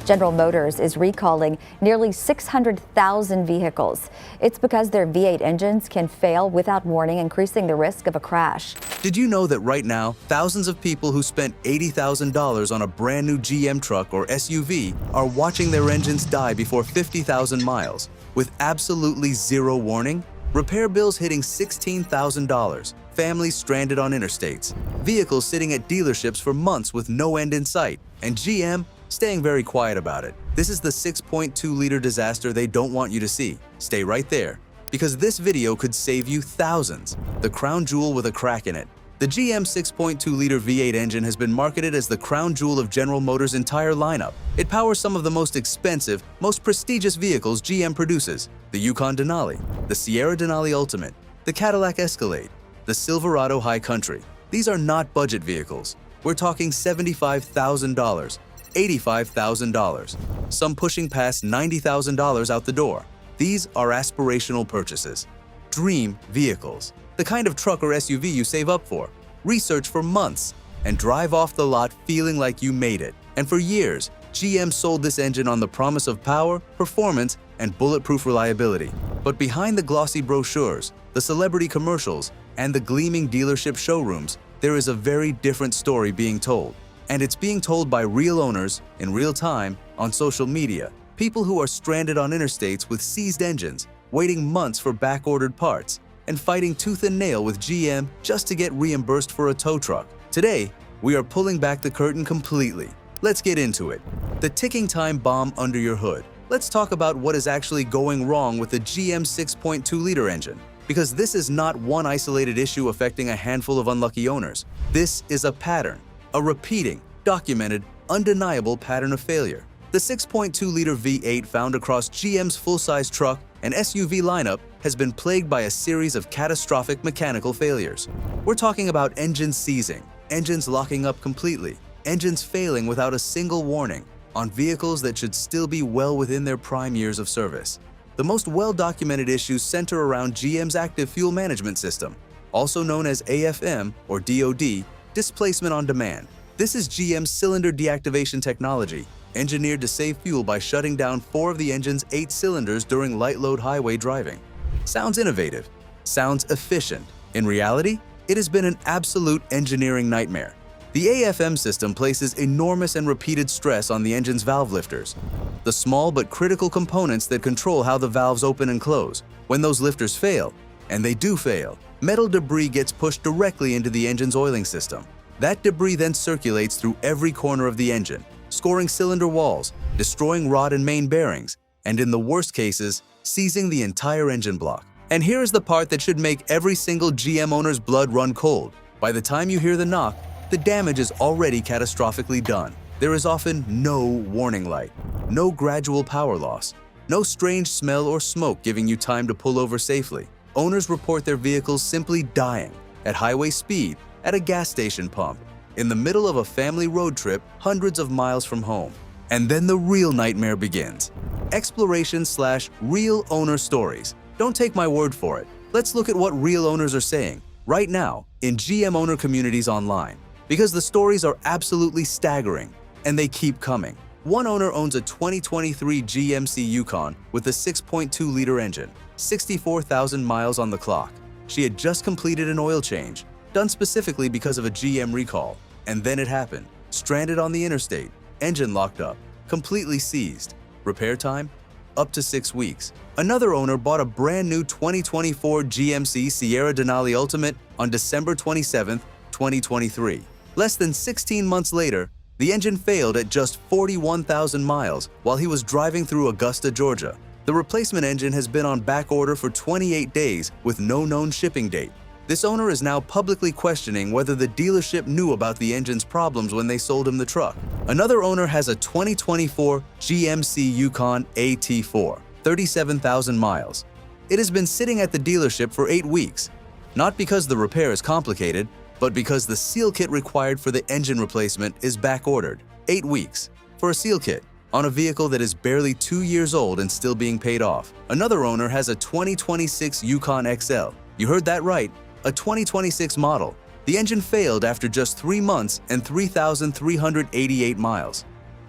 General Motors is recalling nearly 600,000 vehicles. It's because their V8 engines can fail without warning, increasing the risk of a crash. Did you know that right now, thousands of people who spent $80,000 on a brand new GM truck or SUV are watching their engines die before 50,000 miles with absolutely zero warning? Repair bills hitting $16,000, families stranded on interstates, vehicles sitting at dealerships for months with no end in sight, and GM staying very quiet about it. This is the 6.2-liter disaster they don't want you to see. Stay right there, because this video could save you thousands. The crown jewel with a crack in it. The GM 6.2-liter V8 engine has been marketed as the crown jewel of General Motors' entire lineup. It powers some of the most expensive, most prestigious vehicles GM produces: the Yukon Denali, the Sierra Denali Ultimate, the Cadillac Escalade, the Silverado High Country. These are not budget vehicles. We're talking $75,000, $85,000, some pushing past $90,000 out the door. These are aspirational purchases. Dream vehicles. The kind of truck or SUV you save up for, research for months, and drive off the lot feeling like you made it. And for years, GM sold this engine on the promise of power, performance, and bulletproof reliability. But behind the glossy brochures, the celebrity commercials, and the gleaming dealership showrooms, there is a very different story being told. And it's being told by real owners, in real time, on social media. People who are stranded on interstates with seized engines, waiting months for back-ordered parts, and fighting tooth and nail with GM just to get reimbursed for a tow truck. Today, we are pulling back the curtain completely. Let's get into it. The ticking time bomb under your hood. Let's talk about what is actually going wrong with the GM 6.2-liter engine. Because this is not one isolated issue affecting a handful of unlucky owners. This is a pattern, a repeating, documented, undeniable pattern of failure. The 6.2-liter V8 found across GM's full-size truck and SUV lineup has been plagued by a series of catastrophic mechanical failures. We're talking about engines seizing, engines locking up completely, engines failing without a single warning on vehicles that should still be well within their prime years of service. The most well-documented issues center around GM's active fuel management system, also known as AFM or DOD, displacement on demand. This is GM's cylinder deactivation technology, engineered to save fuel by shutting down 4 of the engine's 8 cylinders during light-load highway driving. Sounds innovative, sounds efficient. In reality, it has been an absolute engineering nightmare. The AFM system places enormous and repeated stress on the engine's valve lifters, the small but critical components that control how the valves open and close. When those lifters fail, and they do fail, metal debris gets pushed directly into the engine's oiling system. That debris then circulates through every corner of the engine, scoring cylinder walls, destroying rod and main bearings, and in the worst cases, seizing the entire engine block. And here is the part that should make every single GM owner's blood run cold. By the time you hear the knock, the damage is already catastrophically done. There is often no warning light, no gradual power loss, no strange smell or smoke giving you time to pull over safely. Owners report their vehicles simply dying at highway speed, at a gas station pump, in the middle of a family road trip hundreds of miles from home. And then the real nightmare begins. Exploration/real owner stories. Don't take my word for it. Let's look at what real owners are saying right now in GM owner communities online. Because the stories are absolutely staggering, and they keep coming. One owner owns a 2023 GMC Yukon with a 6.2-liter engine, 64,000 miles on the clock. She had just completed an oil change, done specifically because of a GM recall. And then it happened. Stranded on the interstate, engine locked up, completely seized. Repair time? Up to 6 weeks. Another owner bought a brand new 2024 GMC Sierra Denali Ultimate on December 27, 2023. Less than 16 months later, the engine failed at just 41,000 miles while he was driving through Augusta, Georgia. The replacement engine has been on back order for 28 days with no known shipping date. This owner is now publicly questioning whether the dealership knew about the engine's problems when they sold him the truck. Another owner has a 2024 GMC Yukon AT4, 37,000 miles. It has been sitting at the dealership for 8 weeks, not because the repair is complicated, but because the seal kit required for the engine replacement is back-ordered. 8 weeks for a seal kit on a vehicle that is barely 2 years old and still being paid off. Another owner has a 2026 Yukon XL. You heard that right, a 2026 model. The engine failed after just 3 months and 3,388 miles.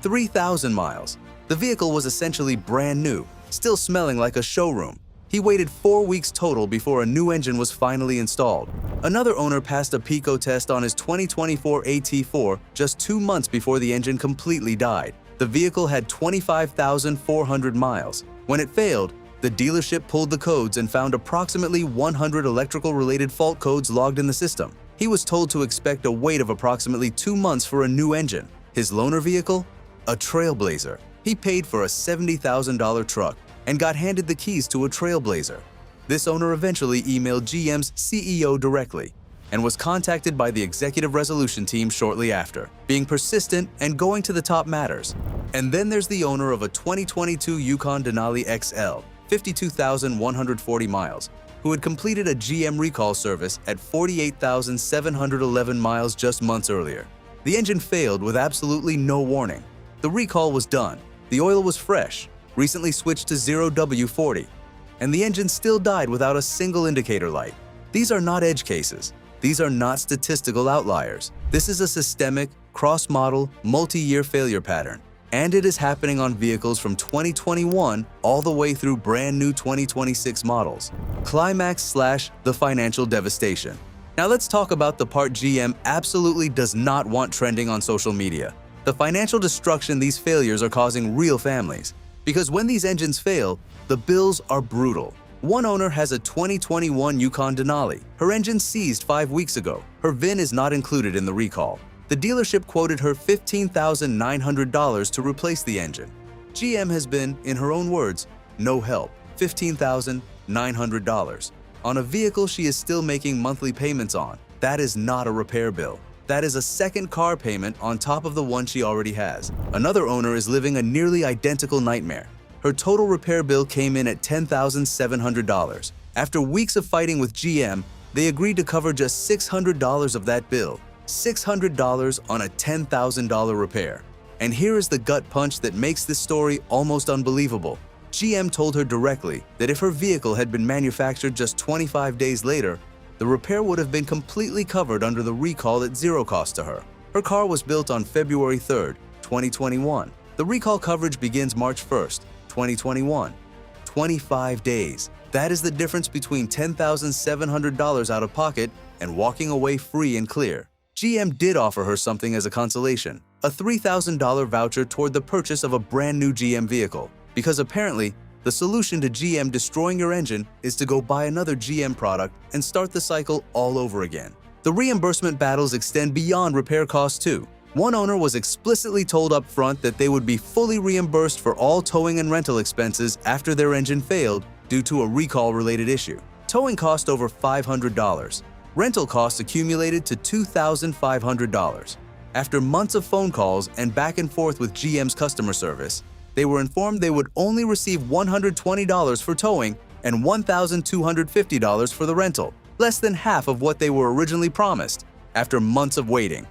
3,000 miles. The vehicle was essentially brand new, still smelling like a showroom. He waited 4 weeks total before a new engine was finally installed. Another owner passed a Pico test on his 2024 AT4 just 2 months before the engine completely died. The vehicle had 25,400 miles. When it failed, the dealership pulled the codes and found approximately 100 electrical-related fault codes logged in the system. He was told to expect a wait of approximately 2 months for a new engine. His loaner vehicle? A Trailblazer. He paid for a $70,000 truck and got handed the keys to a Trailblazer. This owner eventually emailed GM's CEO directly and was contacted by the executive resolution team shortly after. Being persistent and going to the top matters. And then there's the owner of a 2022 Yukon Denali XL, 52,140 miles, who had completed a GM recall service at 48,711 miles just months earlier. The engine failed with absolutely no warning. The recall was done, the oil was fresh, recently switched to 0W40, and the engine still died without a single indicator light. These are not edge cases. These are not statistical outliers. This is a systemic, cross-model, multi-year failure pattern, and it is happening on vehicles from 2021 all the way through brand new 2026 models. Climax/the financial devastation. Now let's talk about the part GM absolutely does not want trending on social media. The financial destruction these failures are causing real families. Because when these engines fail, the bills are brutal. One owner has a 2021 Yukon Denali. Her engine seized 5 weeks ago. Her VIN is not included in the recall. The dealership quoted her $15,900 to replace the engine. GM has been, in her own words, no help. $15,900. On a vehicle she is still making monthly payments on. That is not a repair bill. That is a second car payment on top of the one she already has. Another owner is living a nearly identical nightmare. Her total repair bill came in at $10,700. After weeks of fighting with GM, they agreed to cover just $600 of that bill. $600 on a $10,000 repair. And here is the gut punch that makes this story almost unbelievable. GM told her directly that if her vehicle had been manufactured just 25 days later, the repair would have been completely covered under the recall at zero cost to her. Her car was built on February 3rd, 2021. The recall coverage begins March 1st, 2021. 25 days. That is the difference between $10,700 out of pocket and walking away free and clear. GM did offer her something as a consolation, a $3,000 voucher toward the purchase of a brand new GM vehicle, because apparently, the solution to GM destroying your engine is to go buy another GM product and start the cycle all over again. The reimbursement battles extend beyond repair costs too. One owner was explicitly told up front that they would be fully reimbursed for all towing and rental expenses after their engine failed due to a recall-related issue. Towing cost over $500. Rental costs accumulated to $2,500. After months of phone calls and back and forth with GM's customer service, they were informed they would only receive $120 for towing and $1,250 for the rental, less than half of what they were originally promised, after months of waiting.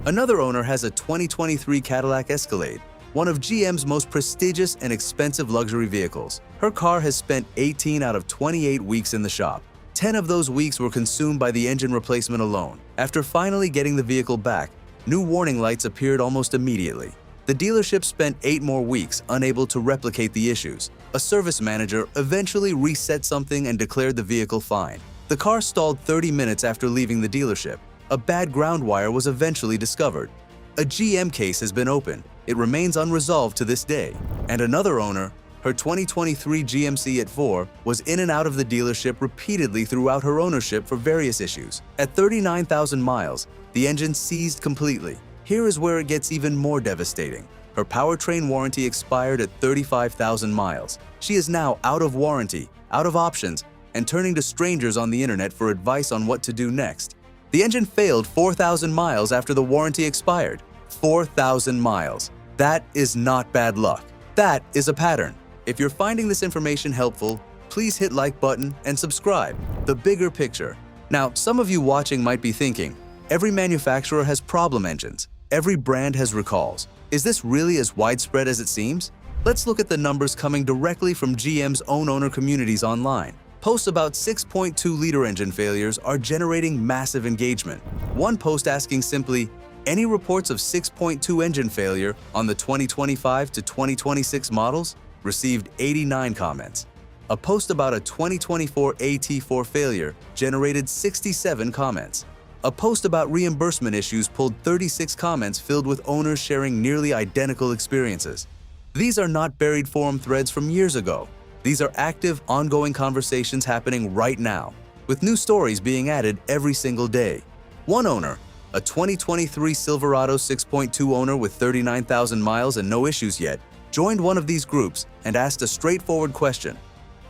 Another owner has a 2023 Cadillac Escalade, one of GM's most prestigious and expensive luxury vehicles. Her car has spent 18 out of 28 weeks in the shop. 10 of those weeks were consumed by the engine replacement alone. After finally getting the vehicle back, new warning lights appeared almost immediately. The dealership spent 8 more weeks unable to replicate the issues. A service manager eventually reset something and declared the vehicle fine. The car stalled 30 minutes after leaving the dealership. A bad ground wire was eventually discovered. A GM case has been opened. It remains unresolved to this day. And another owner, her 2023 GMC Yukon, was in and out of the dealership repeatedly throughout her ownership for various issues. At 39,000 miles, the engine seized completely. Here is where it gets even more devastating. Her powertrain warranty expired at 35,000 miles. She is now out of warranty, out of options, and turning to strangers on the internet for advice on what to do next. The engine failed 4,000 miles after the warranty expired. 4,000 miles. That is not bad luck. That is a pattern. If you're finding this information helpful, please hit like button and subscribe. The bigger picture. Now, some of you watching might be thinking, every manufacturer has problem engines. Every brand has recalls. Is this really as widespread as it seems? Let's look at the numbers coming directly from GM's own owner communities online. Posts about 6.2-liter engine failures are generating massive engagement. One post asking simply, Any reports of 6.2 engine failure on the 2025 to 2026 models received 89 comments. A post about a 2024 AT4 failure generated 67 comments. A post about reimbursement issues pulled 36 comments filled with owners sharing nearly identical experiences. These are not buried forum threads from years ago. These are active, ongoing conversations happening right now, with new stories being added every single day. One owner, a 2023 Silverado 6.2 owner with 39,000 miles and no issues yet, joined one of these groups and asked a straightforward question.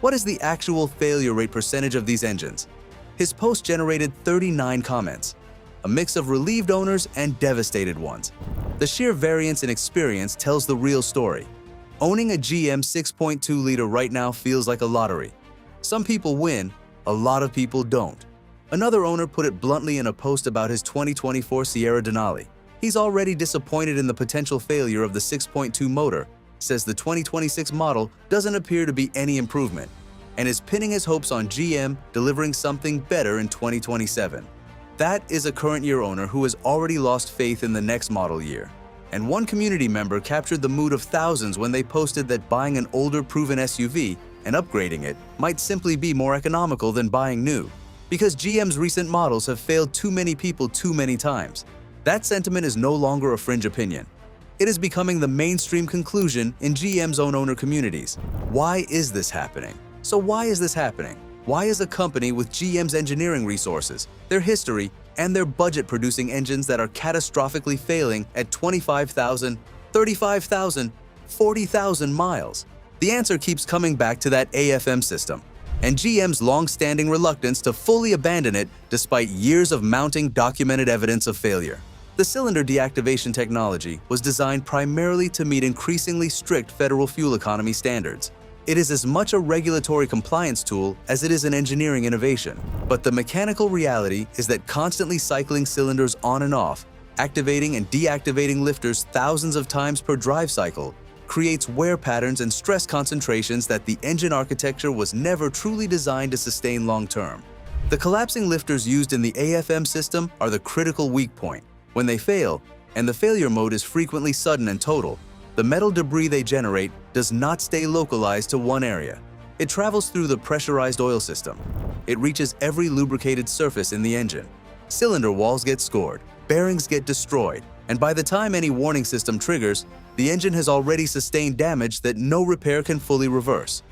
What is the actual failure rate percentage of these engines? His post generated 39 comments, a mix of relieved owners and devastated ones. The sheer variance in experience tells the real story. Owning a GM 6.2-liter right now feels like a lottery. Some people win, a lot of people don't. Another owner put it bluntly in a post about his 2024 Sierra Denali. He's already disappointed in the potential failure of the 6.2 motor, says the 2026 model doesn't appear to be any improvement, and is pinning his hopes on GM delivering something better in 2027. That is a current year owner who has already lost faith in the next model year. And one community member captured the mood of thousands when they posted that buying an older proven SUV and upgrading it might simply be more economical than buying new, because GM's recent models have failed too many people too many times. That sentiment is no longer a fringe opinion. It is becoming the mainstream conclusion in GM's own owner communities. Why is this happening? So why is this happening? Why is a company with GM's engineering resources, their history, and their budget producing engines that are catastrophically failing at 25,000, 35,000, 40,000 miles? The answer keeps coming back to that AFM system, and GM's long-standing reluctance to fully abandon it despite years of mounting documented evidence of failure. The cylinder deactivation technology was designed primarily to meet increasingly strict federal fuel economy standards. It is as much a regulatory compliance tool as it is an engineering innovation. But the mechanical reality is that constantly cycling cylinders on and off, activating and deactivating lifters thousands of times per drive cycle, creates wear patterns and stress concentrations that the engine architecture was never truly designed to sustain long-term. The collapsing lifters used in the AFM system are the critical weak point. When they fail, and the failure mode is frequently sudden and total, the metal debris they generate does not stay localized to one area. It travels through the pressurized oil system. It reaches every lubricated surface in the engine. Cylinder walls get scored, bearings get destroyed, and by the time any warning system triggers, the engine has already sustained damage that no repair can fully reverse.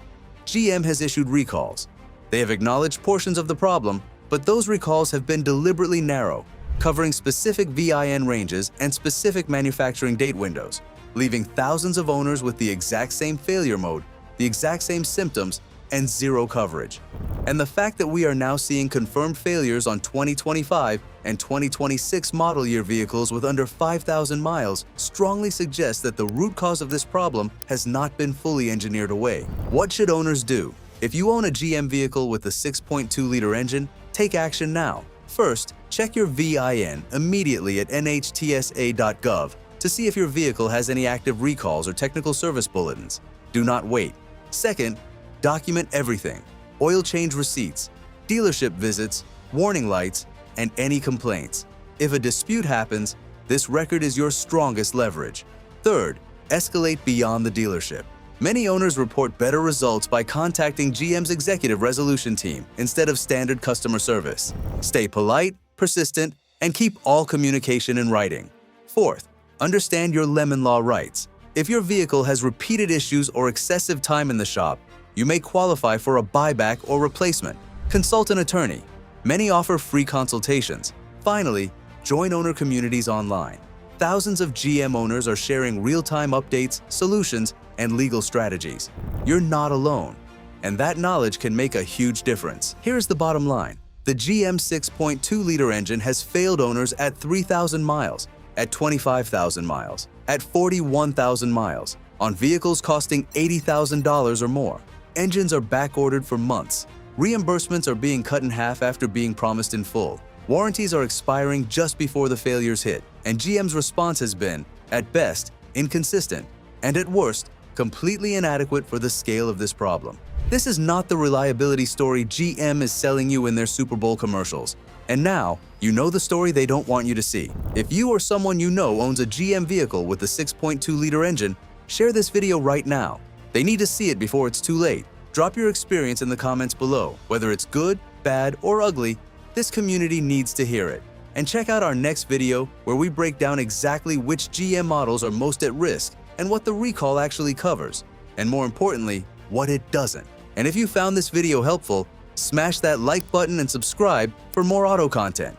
GM has issued recalls. They have acknowledged portions of the problem, but those recalls have been deliberately narrow, covering specific VIN ranges and specific manufacturing date windows, leaving thousands of owners with the exact same failure mode, the exact same symptoms, and zero coverage. And the fact that we are now seeing confirmed failures on 2025 and 2026 model year vehicles with under 5,000 miles strongly suggests that the root cause of this problem has not been fully engineered away. What should owners do? If you own a GM vehicle with a 6.2-liter engine, take action now. First, check your VIN immediately at nhtsa.gov to see if your vehicle has any active recalls or technical service bulletins. Do not wait. Second, document everything: oil change receipts, dealership visits, warning lights, and any complaints. If a dispute happens, this record is your strongest leverage. Third, escalate beyond the dealership. Many owners report better results by contacting GM's executive resolution team instead of standard customer service. Stay polite, persistent, and keep all communication in writing. Fourth, understand your lemon law rights. If your vehicle has repeated issues or excessive time in the shop, you may qualify for a buyback or replacement. Consult an attorney. Many offer free consultations. Finally, join owner communities online. Thousands of GM owners are sharing real-time updates, solutions, and legal strategies. You're not alone, and that knowledge can make a huge difference. Here's the bottom line. The GM 6.2-liter engine has failed owners at 3,000 miles, at 25,000 miles, at 41,000 miles, on vehicles costing $80,000 or more. Engines are backordered for months. Reimbursements are being cut in half after being promised in full. Warranties are expiring just before the failures hit, and GM's response has been, at best, inconsistent, and at worst, completely inadequate for the scale of this problem. This is not the reliability story GM is selling you in their Super Bowl commercials, And now, you know the story they don't want you to see. If you or someone you know owns a GM vehicle with a 6.2-liter engine, share this video right now. They need to see it before it's too late. Drop your experience in the comments below. Whether it's good, bad, or ugly, this community needs to hear it. And check out our next video where we break down exactly which GM models are most at risk and what the recall actually covers. And more importantly, what it doesn't. And if you found this video helpful, smash that like button and subscribe for more auto content.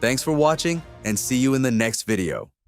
Thanks for watching, and see you in the next video.